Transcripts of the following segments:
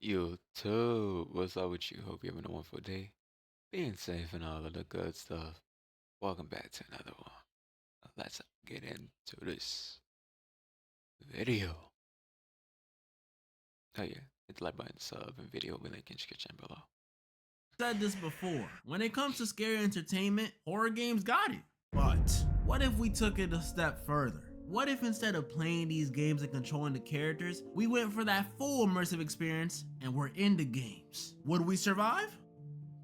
YouTube, what's up with you? Hope you're having a wonderful day, being safe and all of the good stuff. Welcome back to another one. Let's get into this video. Oh yeah, hit the like button, sub, and video will be linked in the description below. Said this before. When it comes to scary entertainment, horror games got it. But what if we took it a step further? What if instead of playing these games and controlling the characters, we went for that full immersive experience and we're in the games? Would we survive?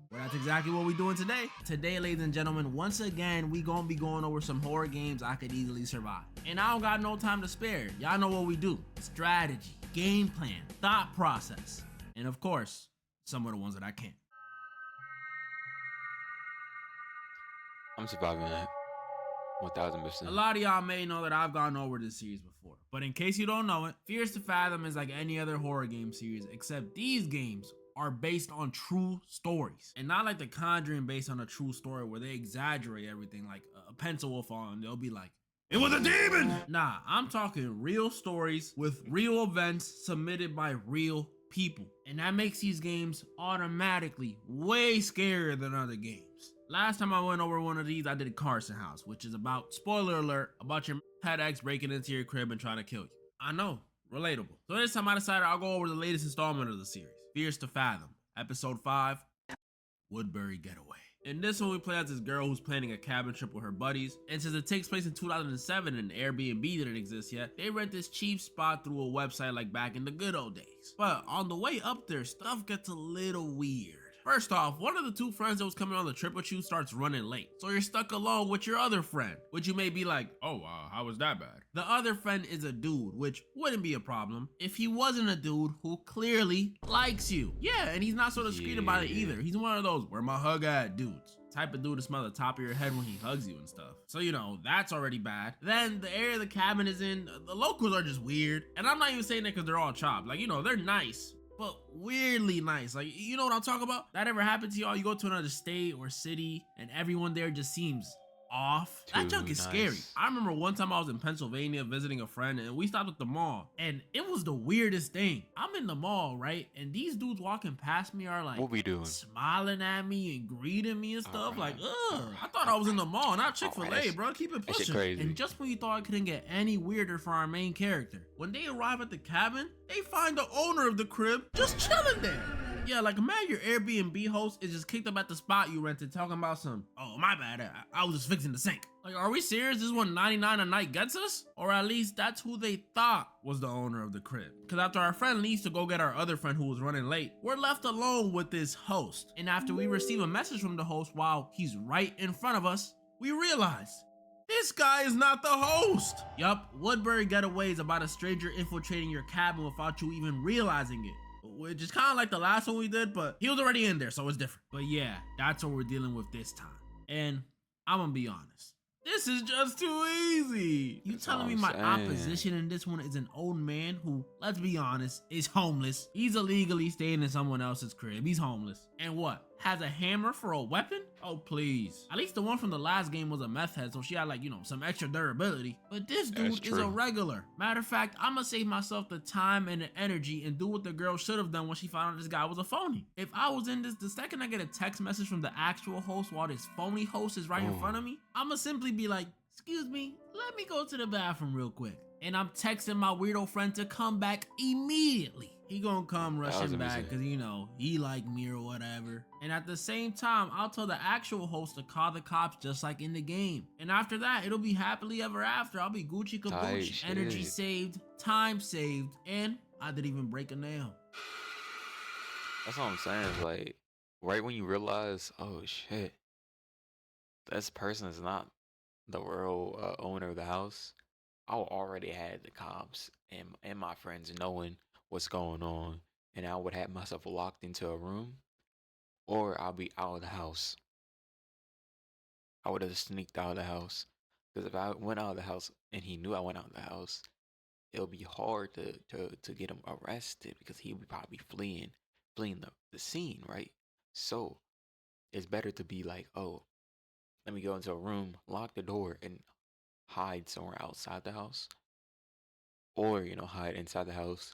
Well, that's exactly what we're doing today. Today, ladies and gentlemen, once again, we gonna be going over some horror games I could easily survive. And I don't got no time to spare. Y'all know what we do. Strategy, game plan, thought process, and of course, some of the ones that I can't. I'm surviving that A 1000%. lot of y'all may know that I've gone over this series before, but in case you don't know it, Fears to Fathom is like any other horror game series, except these games are based on true stories, and not like The Conjuring based on a true story where they exaggerate everything, like a pencil will fall and they'll be like, "It was a demon!" Nah, I'm talking real stories with real events submitted by real people, and that makes these games automatically way scarier than other games. Last time I went over one of these, I did Carson House, which is about, spoiler alert, about your pet ex breaking into your crib and trying to kill you. I know, relatable. So this time I decided I'll go over the latest installment of the series, Fears to Fathom, episode 5, Woodbury Getaway. In this one, we play as this girl who's planning a cabin trip with her buddies, and since it takes place in 2007 and Airbnb didn't exist yet, they rent this cheap spot through a website like back in the good old days. But on the way up there, stuff gets a little weird. First off, one of the two friends that was coming on the trip with you starts running late, so you're stuck alone with your other friend, which you may be like, "Oh, how was that bad?" The other friend is a dude, which wouldn't be a problem if he wasn't a dude who clearly likes you. Yeah, and he's not so discreet about it either. He's one of those "where my hug at" dudes. Type of dude to smell the top of your head when he hugs you and stuff. So you know, that's already bad. Then the area the cabin is in, the locals are just weird. And I'm not even saying that because they're all chopped. Like, you know, they're nice, but weirdly nice. Like, you know what I'm talking about? That ever happened to y'all? You go to another state or city and everyone there just seems off. That junk Too is scary. nice. I remember one time I was in Pennsylvania visiting a friend and we stopped at the mall and it was the weirdest thing. I'm in the mall, right? And these dudes walking past me are like What we doing? smiling at me and greeting me and stuff. Like, Alright. ugh, I thought I was in the mall, not Chick-fil-A, Alright, bro. Keep it that shit pushing. crazy. And just when you thought it couldn't get any weirder for our main character, when they arrive at the cabin, they find the owner of the crib just chilling there. Yeah, like imagine your Airbnb host is just kicked up at the spot you rented talking about some, "Oh, my bad, I was just fixing the sink." Like, are we serious? This one 99 a night gets us? Or at least that's who they thought was the owner of the crib. Because after our friend leaves to go get our other friend who was running late, we're left alone with this host. And after we receive a message from the host while he's right in front of us, we realize this guy is not the host. Yup, Woodbury Getaway is about a stranger infiltrating your cabin without you even realizing it. Which is kind of like the last one we did, but he was already in there, so it's different. But yeah, that's what we're dealing with this time. And I'm gonna be honest, this is just too easy. You That's telling all me I'm my saying. opposition in this one is an old man who, let's be honest, is homeless. He's illegally staying in someone else's crib. He's homeless. And what? Has a hammer for a weapon? Oh, please. At least the one from the last game was a meth head, so she had like, you know, some extra durability. But this That's dude is a true. regular. Matter of fact, I'ma save myself the time and the energy and do what the girl should have done when she found out this guy was a phony. If I was in this, the second I get a text message from the actual host while this phony host is right in front of me, I'ma simply be like, "Excuse me, let me go to the bathroom real quick." And I'm texting my weirdo friend to come back immediately. He gonna come rushing back because, you know, he like me or whatever. And at the same time, I'll tell the actual host to call the cops just like in the game. And after that, it'll be happily ever after. I'll be Gucci Tight Kabuchi, energy shit. saved, time saved, and I didn't even break a nail. That's what I'm saying. It's like, right when you realize, oh shit, this person is not the real owner of the house, I already had the cops and my friends knowing what's going on, and I would have myself locked into a room, or I'll be out of the house. I would have sneaked out of the house, because if I went out of the house and he knew I went out of the house, it'll be hard to get him arrested because he would probably fleeing the scene, right? So it's better to be like, oh, let me go into a room, lock the door, and hide somewhere outside the house, or hide inside the house,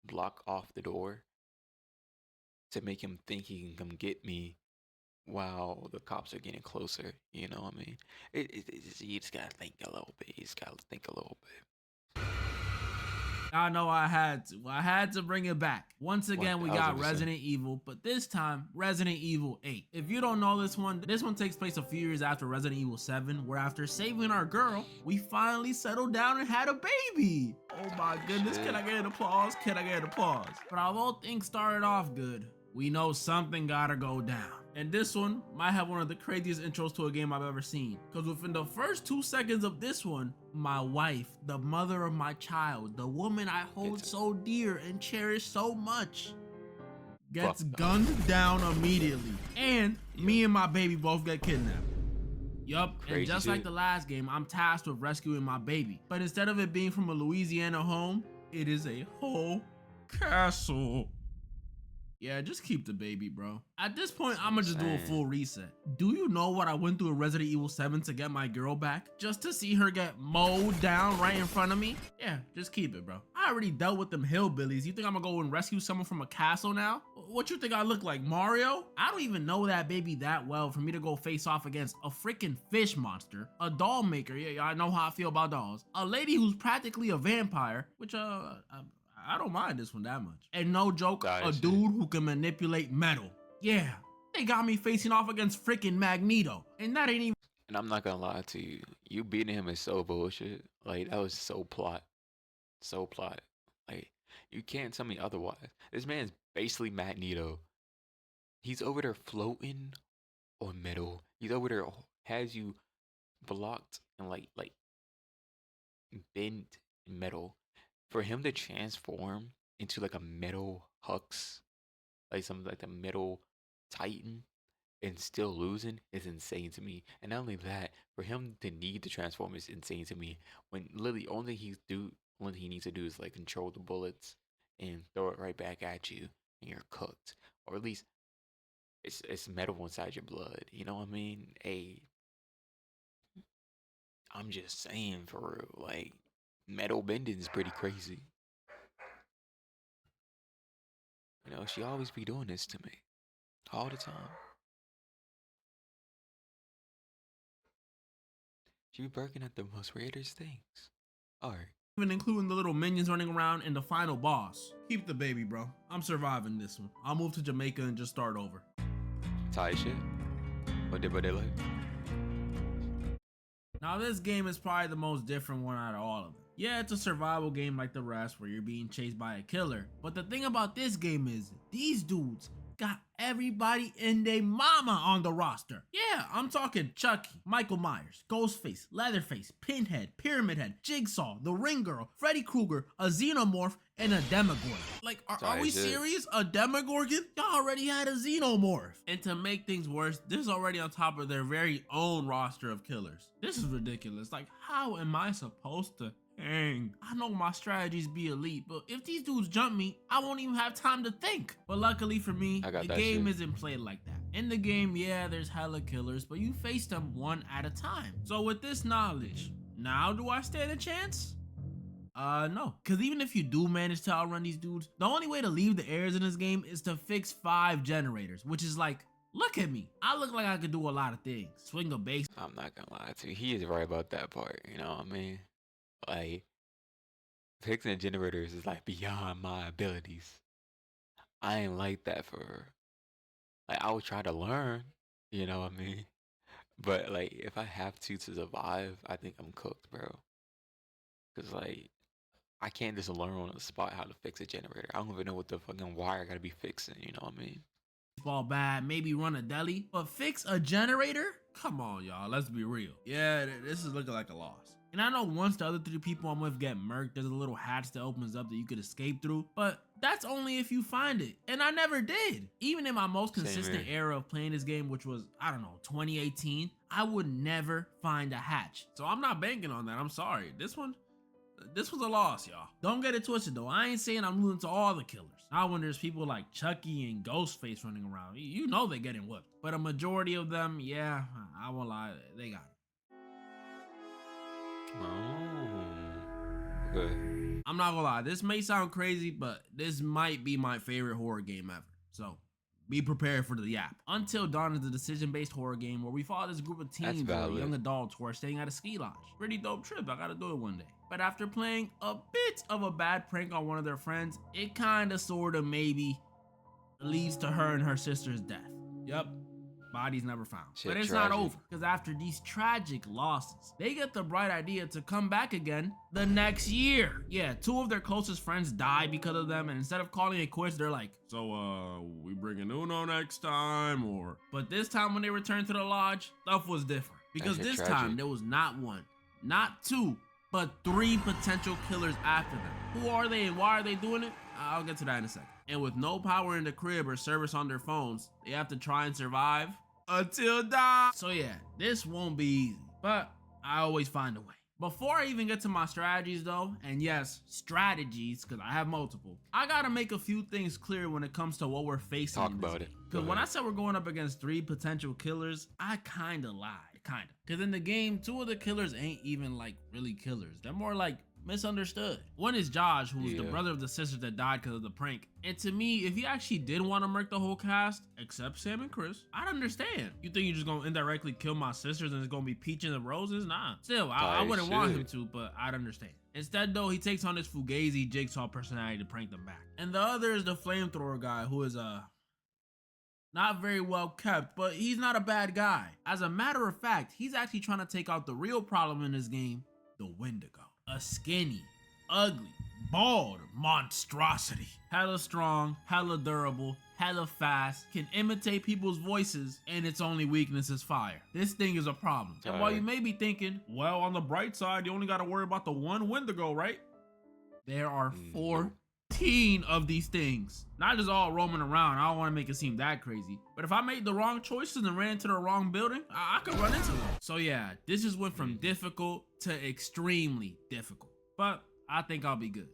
block off the door, to make him think he can come get me while the cops are getting closer. You know what I mean? You just gotta think a little bit. You just gotta think a little bit. I know I had to. I had to bring it back. Once again, we got 1000%. Resident Evil, but this time, Resident Evil 8. If you don't know this one takes place a few years after Resident Evil 7, where after saving our girl, we finally settled down and had a baby. Oh my goodness, Shit. can I get an applause? Can I get an applause? But although things started off good, we know something gotta go down. And this one might have one of the craziest intros to a game I've ever seen. Because within the first 2 seconds of this one, my wife, the mother of my child, the woman I hold so dear and cherish so much, gets gunned down immediately. And me and my baby both get kidnapped. Yup, and just like the last game, I'm tasked with rescuing my baby. But instead of it being from a Louisiana home, it is a whole castle. Yeah, just keep the baby, bro. At this point, I'ma just do a full reset. Do you know what I went through in Resident Evil 7 to get my girl back? Just to see her get mowed down right in front of me? Yeah, just keep it, bro. I already dealt with them hillbillies. You think I'm gonna go and rescue someone from a castle now? What you think I look like, Mario? I don't even know that baby that well for me to go face off against a freaking fish monster, a doll maker, yeah, I know how I feel about dolls, a lady who's practically a vampire, which I don't mind this one that much. And no joke, a dude who can manipulate metal. Yeah, they got me facing off against freaking Magneto. And that ain't even... And I'm not gonna lie to you. You beating him is so bullshit. Like, that was so plot. So plot. Like, you can't tell me otherwise. This man's basically Magneto. He's over there floating on metal. He's over there, has you blocked and like bent metal. For him to transform into like a metal Hux, like something like the metal Titan, and still losing is insane to me. And not only that, for him to need to transform is insane to me. When literally only he needs to do is like control the bullets and throw it right back at you, and you're cooked. Or at least it's metal inside your blood. You know what I mean? I'm just saying, for real. Like, metal bending is pretty crazy. You know, she always be doing this to me. All the time. She be working at the most weirdest things. Alright. Even including the little minions running around and the final boss. Keep the baby, bro. I'm surviving this one. I'll move to Jamaica and just start over. Tight shit. What they like? Now this game is probably the most different one out of all of them. Yeah, it's a survival game like the rest where you're being chased by a killer. But the thing about this game is these dudes got everybody and their mama on the roster. Yeah, I'm talking Chucky, Michael Myers, Ghostface, Leatherface, Pinhead, Pyramid Head, Jigsaw, the Ring Girl, Freddy Krueger, a Xenomorph, and a Demogorgon. Like, are we serious? A Demogorgon? Y'all already had a Xenomorph. And to make things worse, this is already on top of their very own roster of killers. This is ridiculous. Like, how am I supposed to hang? I know my strategies be elite, but if these dudes jump me, I won't even have time to think. But luckily for me, the game isn't played like that. In the game, yeah, there's hella killers, but you face them one at a time. So with this knowledge, now do I stand a chance? No. Because even if you do manage to outrun these dudes, the only way to leave the airs in this game is to fix 5 generators, which is like, look at me. I look like I could do a lot of things. Swing a base. I'm not gonna lie to you. He is right about that part, you know what I mean? Like, fixing generators is like beyond my abilities. I ain't like that for, like, I would try to learn, you know what I mean? But like, if I have to survive, I think I'm cooked, bro. Cause like, I can't just learn on the spot how to fix a generator. I don't even know what the fucking wire I gotta be fixing, you know what I mean? Ball bad, maybe run a deli, but fix a generator? Come on, y'all, let's be real. Yeah, this is looking like a loss. And I know once the other 3 people I'm with get murked, there's a little hatch that opens up that you could escape through, but that's only if you find it, and I never did. Even in my most consistent era of playing this game, which was, I don't know, 2018, I would never find a hatch. So I'm not banking on that, I'm sorry. This was a loss, y'all. Don't get it twisted though. I ain't saying I'm losing to all the killers. Not when there's people like Chucky and Ghostface running around. You know they're getting whooped. But a majority of them, yeah, I won't lie, they got it. Oh, good. I'm not gonna lie, this may sound crazy, but this might be my favorite horror game ever. So be prepared for the yap. Until Dawn is a decision-based horror game where we follow this group of That's teens or valid. young adults who are staying at a ski lodge. Pretty dope trip, I gotta do it one day. But after playing a bit of a bad prank on one of their friends, it kinda sorta maybe leads to her and her sister's death. Yep. Bodies never found. Shit, but it's tragic. not over, because after these tragic losses, they get the bright idea to come back again the next year. Yeah, 2 of their closest friends die because of them, and instead of calling it quits, they're like, so we bringing Uno next time, or... But this time when they returned to the lodge, stuff was different. Because That shit this tragic. time, there was not 1, not 2, but 3 potential killers after them. Who are they and why are they doing it? I'll get to that in a second. And with no power in the crib or service on their phones, they have to try and survive until dawn. So yeah, this won't be easy, but I always find a way. Before I even get to my strategies though, and yes, strategies, because I have multiple, I gotta make a few things clear when it comes to what we're facing. Talk in this about it. game. Go Because when I ahead. said we're going up against 3 potential killers, I kinda lied, kinda. Because in the game, 2 of the killers ain't even like really killers. They're more like misunderstood. One is Josh, who's the Yeah. brother of the sister that died because of the prank. And to me, if he actually did want to murk the whole cast, except Sam and Chris, I'd understand. You think you're just gonna indirectly kill my sisters and it's gonna be peaches and roses? Nah. Still, I Tight wouldn't want him shit. to, but I'd understand. Instead though, he takes on this Fugazi Jigsaw personality to prank them back. And the other is the flamethrower guy, who is not very well kept, but he's not a bad guy. As a matter of fact, he's actually trying to take out the real problem in this game, the Wendigo. A skinny, ugly, bald monstrosity. Hella strong, hella durable, hella fast, can imitate people's voices, and its only weakness is fire. This thing is a problem. And while you may be thinking, well, on the bright side, you only gotta worry about the one Wendigo, right? There are 14 of these things. Not just all roaming around. I don't want to make it seem that crazy. But if I made the wrong choices and ran into the wrong building, I could run into them. So yeah, this just went from difficult to extremely difficult. But I think I'll be good.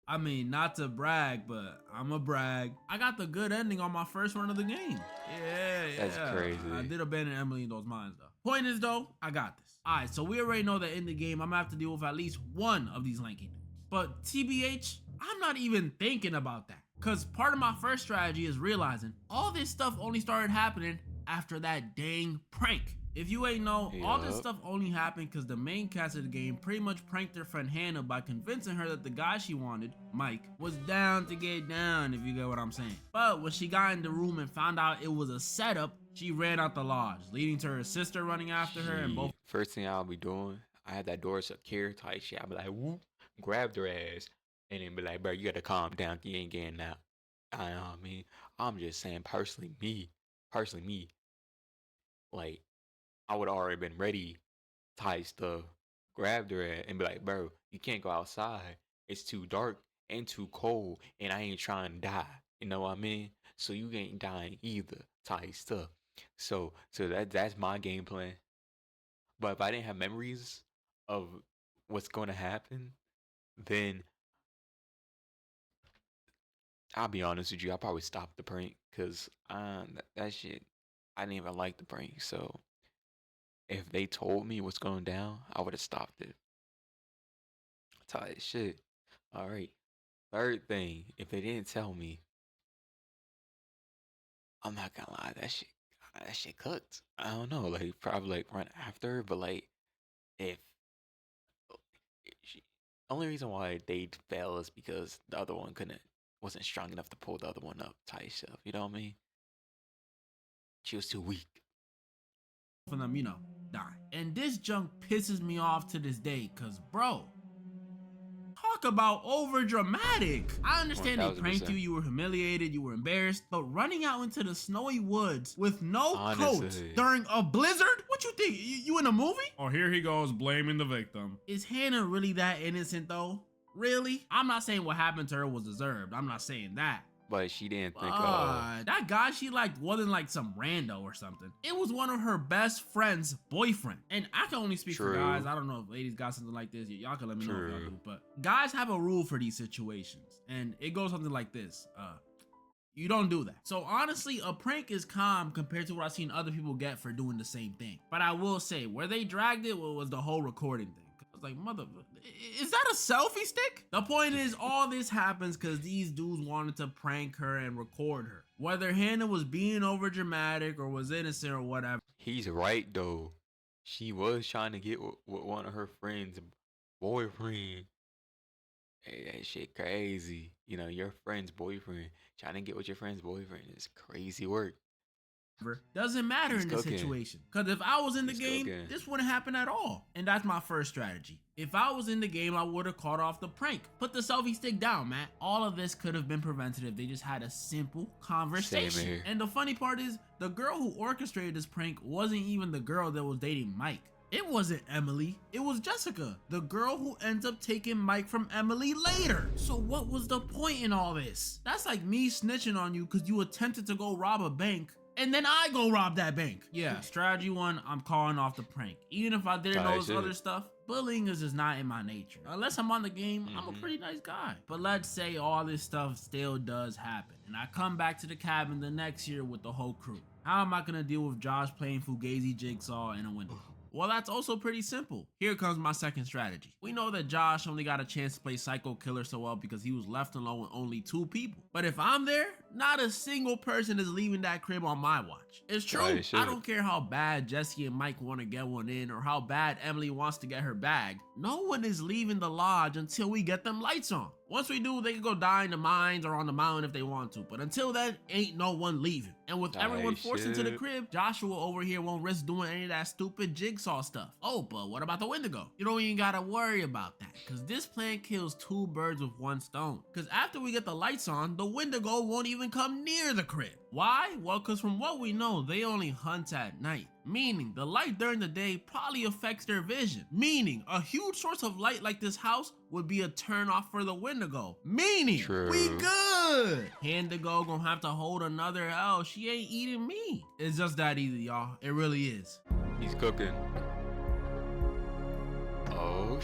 I mean, not to brag, but I'ma brag. I got the good ending on my first run of the game. Yeah. That's crazy. I did abandon Emily in those mines though. Point is though, I got this. Alright, so we already know that in the game, I'm gonna have to deal with at least one of these lanky dudes. But TBH, I'm not even thinking about that. Cause part of my first strategy is realizing all this stuff only started happening after that dang prank. If you ain't know, all this Yup. stuff only happened because the main cast of the game pretty much pranked their friend Hannah by convincing her that the guy she wanted, Mike, was down to get down, if you get what I'm saying. But when she got in the room and found out it was a setup, she ran out the lodge, leading to her sister running after her and both. First thing I'll be doing, I had that door secure type shit. I'll be like, whoop, grab their ass, and then be like, bro, you gotta calm down. You ain't getting out. I know what I mean. I'm just saying, personally, me, like, I would already been ready, type stuff, grab their ass, and be like, bro, you can't go outside. It's too dark and too cold, and I ain't trying to die. You know what I mean? So you ain't dying either, type stuff. So that's my game plan. But if I didn't have memories of what's going to happen, then I'll be honest with you, I probably stopped the prank because that shit, I didn't even like the prank. So if they told me what's going down, I would have stopped it. Tight shit. All right. Third thing, if they didn't tell me, I'm not gonna lie, that shit cooked. I don't know, like probably like run after, but like if she, only reason why they fell is because the other one wasn't strong enough to pull the other one up type stuff. You know what I mean? She was too weak. of them, die. And this junk pisses me off to this day, cause bro, talk about over dramatic. I understand they pranked 1000%. you were humiliated, you were embarrassed, but running out into the snowy woods with no coat Honestly. during a blizzard? What you think? You in a movie? Oh, here he goes blaming the victim. Is Hannah really that innocent though? Really? I'm not saying what happened to her was deserved. I'm not saying that. But she didn't think That guy she liked wasn't like some rando or something. It was one of her best friend's boyfriend. And I can only speak for True. guys. I don't know if ladies got something like this. Y'all can let me know if y'all True. do. But guys have a rule for these situations. And it goes something like this. You don't do that. So honestly, a prank is calm compared to what I've seen other people get for doing the same thing. But I will say, where they dragged it was the whole recording thing. was like, mother, is that a selfie stick? The point is, all this happens because these dudes wanted to prank her and record her. Whether Hannah was being over dramatic or was innocent or whatever. He's right though. She was trying to get with one of her friends' boyfriend. Hey, that shit crazy. You know, your friend's boyfriend trying to get with your friend's boyfriend is crazy work. Doesn't matter He's in this cooking. situation. Because if I was in the He's game, cooking. this wouldn't happen at all. And that's my first strategy. If I was in the game, I would have caught off the prank. Put the selfie stick down, Matt. All of this could have been prevented if they just had a simple conversation. Same here. And the funny part is, the girl who orchestrated this prank wasn't even the girl that was dating Mike. It wasn't Emily, it was Jessica, the girl who ends up taking Mike from Emily later. So what was the point in all this? That's like me snitching on you because you attempted to go rob a bank and then I go rob that bank. Yeah, strategy one, I'm calling off the prank. Even if I didn't know this other stuff, bullying is just not in my nature. Unless I'm on the game, I'm a pretty nice guy. But let's say all this stuff still does happen and I come back to the cabin the next year with the whole crew. How am I gonna deal with Josh playing Fugazi Jigsaw in a window? Well, that's also pretty simple. Here comes my second strategy. We know that Josh only got a chance to play Psycho Killer so well because he was left alone with only 2 people. But if I'm there, not a single person is leaving that crib on my watch. It's true. I don't care how bad Jesse and Mike want to get one in or how bad Emily wants to get her bag. No one is leaving the lodge until we get them lights on. Once we do, they can go die in the mines or on the mountain if they want to. But until then, ain't no one leaving. And with everyone forced into the crib, Joshua over here won't risk doing any of that stupid jigsaw stuff. Oh, but what about the Wendigo? You don't even gotta worry about that, because this plan kills 2 birds with 1 stone. Because after we get the lights on, the Wendigo won't even come near the crib. Why? Well, because from what we know, they only hunt at night. Meaning, the light during the day probably affects their vision. Meaning, a huge source of light like this house would be a turn off for the Wendigo. Meaning, we good. Wendigo gonna have to hold another L. She ain't eating me. It's just that easy, y'all. It really is. He's cooking. Oh,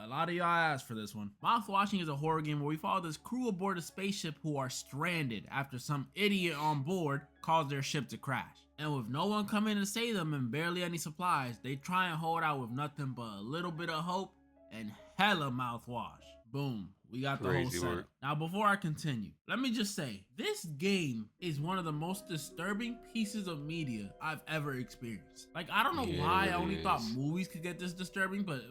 A lot of y'all asked for this one. Mouthwashing is a horror game where we follow this crew aboard a spaceship who are stranded after some idiot on board caused their ship to crash. And with no one coming to save them and barely any supplies, they try and hold out with nothing but a little bit of hope and hella mouthwash. Boom, we got the whole setup. Now before I continue, let me just say, this game is one of the most disturbing pieces of media I've ever experienced. Like, I don't know why I only thought movies could get this disturbing, but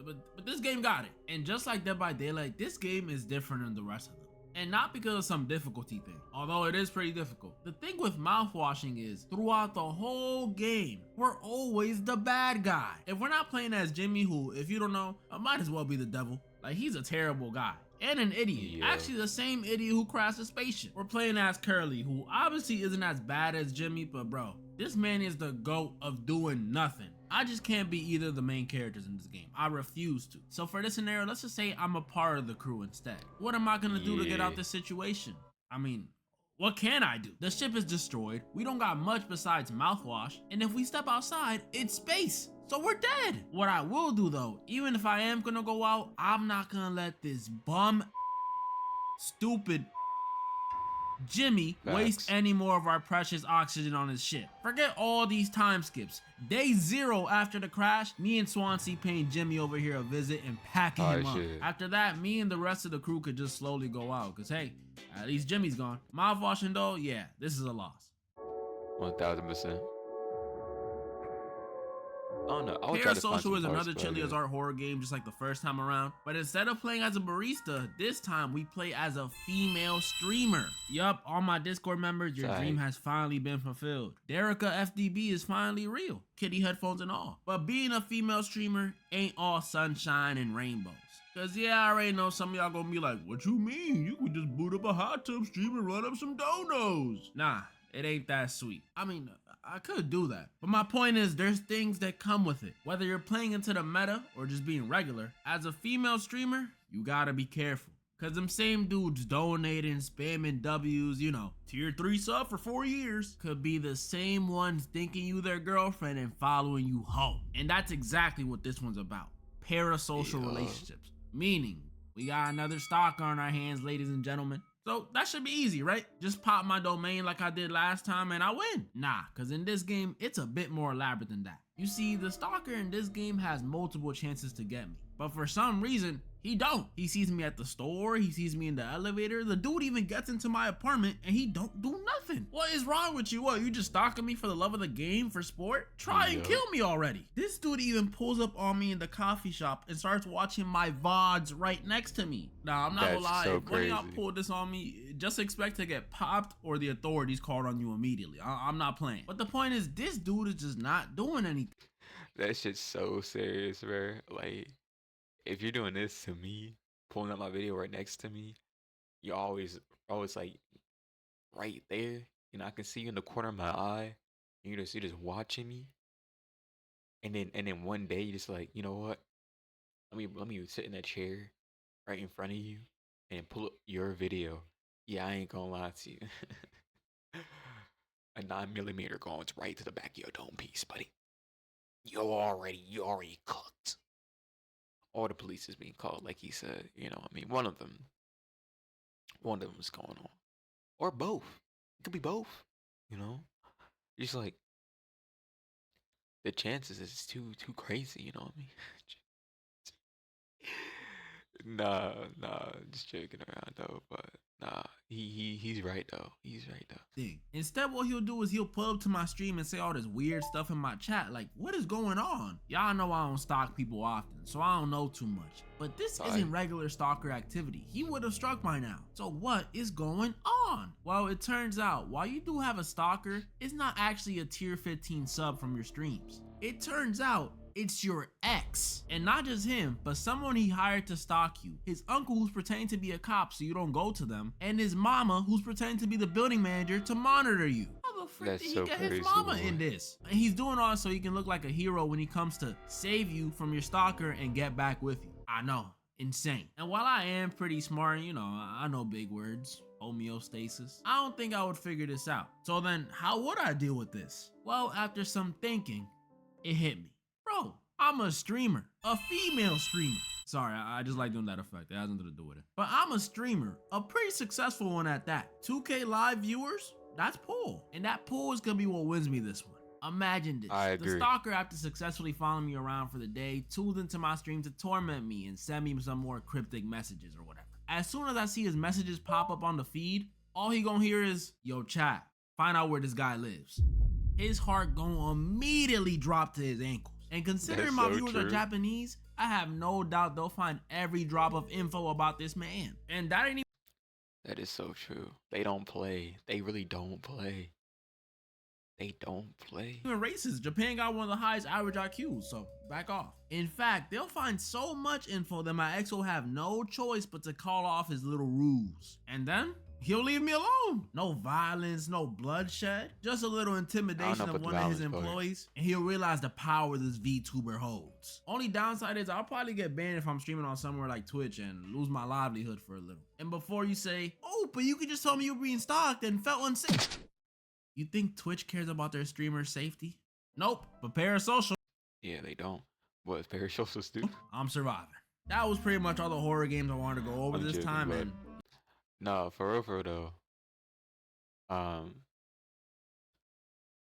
this game got it. And just like Dead by Daylight, this game is different than the rest of them. And not because of some difficulty thing, although it is pretty difficult. The thing with mouthwashing is, throughout the whole game, we're always the bad guy. If we're not playing as Jimmy, who, if you don't know, might as well be the devil. Like, he's a terrible guy. And an idiot. Actually, the same idiot who crashed the spaceship. We're playing as Curly, who obviously isn't as bad as Jimmy, but bro, this man is the GOAT of doing nothing. I just can't be either of the main characters in this game. I refuse to. So for this scenario, let's just say I'm a part of the crew instead. What am I gonna do to get out this situation? I mean, what can I do? The ship is destroyed. We don't got much besides mouthwash. And if we step outside, it's space. So we're dead. What I will do though, even if I am gonna go out, I'm not gonna let this bum, stupid Jimmy waste any more of our precious oxygen on his ship. Forget all these time skips. Day 0 after the crash, me and Swansea paying Jimmy over here a visit and packing him up. After that, me and the rest of the crew could just slowly go out, because hey, at least Jimmy's gone. Mouthwashing though, yeah, this is a loss. 1000%. Oh no, Parasocial is another Chili as Art horror game just like the first time around, but instead of playing as a barista, this time we play as a female streamer. Yup, all my Discord members, your dream has finally been fulfilled. Derica FDB is finally real, kitty headphones and all. But being a female streamer ain't all sunshine and rainbows. Cause yeah, I already know some of y'all gonna be like, what you mean? You could just boot up a hot tub stream and run up some donos. Nah, it ain't that sweet. I mean, I could do that. But my point is, there's things that come with it. Whether you're playing into the meta or just being regular, as a female streamer, you gotta be careful. Cause them same dudes donating, spamming W's, you know, tier 3 sub for 4 years, could be the same ones thinking you their girlfriend and following you home. And that's exactly what this one's about. Parasocial relationships. Meaning, we got another stalker on our hands, ladies and gentlemen. So that should be easy, right? Just pop my domain like I did last time and I win. Nah, cause in this game, it's a bit more elaborate than that. You see, the stalker in this game has multiple chances to get me, but for some reason, he don't. He sees me at the store, he sees me in the elevator, the dude even gets into my apartment and he don't do nothing. What is wrong with you? What, you just stalking me for the love of the game, for sport? Try and kill me already. This dude even pulls up on me in the coffee shop and starts watching my VODs right next to me. Nah, I'm not gonna lie, so if one of y'all crazy. pulled this on me, just expect to get popped or the authorities called on you immediately. I'm not playing. But the point is, this dude is just not doing anything. That shit's so serious, bro. Like, if you're doing this to me, pulling up my video right next to me, you're always like right there. You know, I can see you in the corner of my eye. And you're just watching me. And then one day you just like, you know what? Let me sit in that chair right in front of you and pull up your video. Yeah, I ain't gonna lie to you. A 9mm going right to the back of your dome piece, buddy. You already cooked. Or the police is being called, like he said. You know, I mean, one of them is going on, or both. It could be both. You know, just like the chances is too crazy. You know what I mean? Nah, just joking around though. But nah, he's right though. He's right though. Thing. Instead, what he'll do is he'll pull up to my stream and say all this weird stuff in my chat. Like, what is going on? Y'all know I don't stalk people often, so I don't know too much. But this isn't regular stalker activity. He would have struck by now. So what is going on? Well, it turns out, while you do have a stalker, it's not actually a tier 15 sub from your streams. It turns out it's your ex. And not just him, but someone he hired to stalk you. His uncle who's pretending to be a cop so you don't go to them. And his mama who's pretending to be the building manager to monitor you. How the frick did he get his mama in this? And he's doing all so he can look like a hero when he comes to save you from your stalker and get back with you. I know, insane. And while I am pretty smart, you know, I know big words. Homeostasis. I don't think I would figure this out. So then how would I deal with this? Well, after some thinking, it hit me. Bro, I'm a streamer, a female streamer. Sorry, I just like doing that effect. It has nothing to do with it. But I'm a streamer, a pretty successful one at that. 2K live viewers, that's pool. And that pool is gonna be what wins me this one. Imagine this. I agree. The stalker, after successfully following me around for the day, tuned into my stream to torment me and send me some more cryptic messages or whatever. As soon as I see his messages pop up on the feed, all he gonna hear is, yo chat, find out where this guy lives. His heart gonna immediately drop to his ankles. And considering my viewers are Japanese, I have no doubt they'll find every drop of info about this man. And that ain't even— That is so true. They don't play. They really don't play. They don't play. even racist. Japan got one of the highest average IQs, so back off. In fact, they'll find so much info that my ex will have no choice but to call off his little ruse. And then he'll leave me alone. No violence, no bloodshed, just a little intimidation of one of his employees, and he'll realize the power this VTuber holds. Only downside is I'll probably get banned if I'm streaming on somewhere like Twitch and lose my livelihood for a little. And before you say, oh, but you could just tell me you're being stalked and felt unsafe. You think Twitch cares about their streamers' safety? Nope, but parasocial. Yeah, they don't. What parasocials do? I'm surviving. That was pretty much all the horror games I wanted to go over this time, and no, for real though.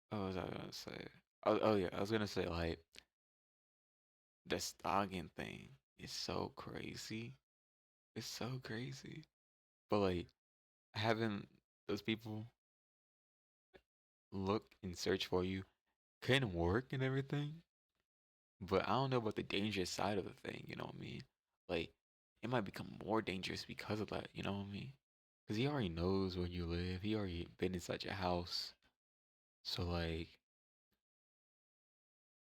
What was I gonna say? Oh yeah, I was gonna say like the stalking thing is so crazy. It's so crazy. But like having those people look and search for you can work and everything. But I don't know about the dangerous side of the thing, you know what I mean? Like it might become more dangerous because of that, you know what I mean? Because he already knows where you live. He already been inside your house. So like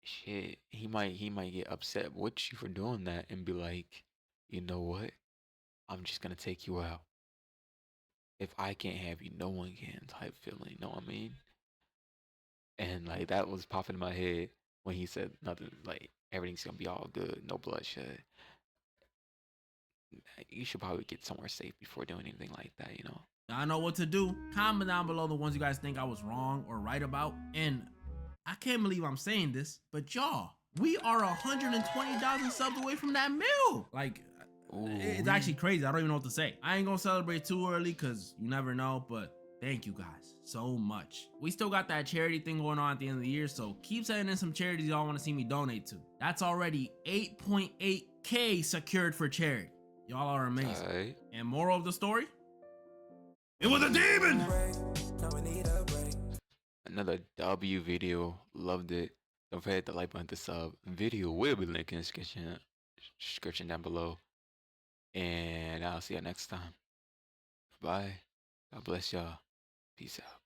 shit, he might get upset with you for doing that and be like, you know what? I'm just gonna take you out. If I can't have you, no one can type feeling, you know what I mean? And like that was popping in my head when he said nothing like everything's gonna be all good, no bloodshed. You should probably get somewhere safe before doing anything like that, you know? I know what to do. Comment down below the ones you guys think I was wrong or right about. And I can't believe I'm saying this, but y'all, we are 120,000 subs away from that mil. Like, it's actually crazy. I don't even know what to say. I ain't gonna celebrate too early because you never know, but Thank you guys so much. We still got that charity thing going on at the end of the year, so keep sending in some charities y'all want to see me donate to. That's already 8.8K secured for charity. Y'all are amazing. Alright. And moral of the story? It was a demon! Another W video. Loved it. Don't forget to like button to sub. Video will be linked in the description down below. And I'll see you next time. Bye. God bless y'all. Peace out.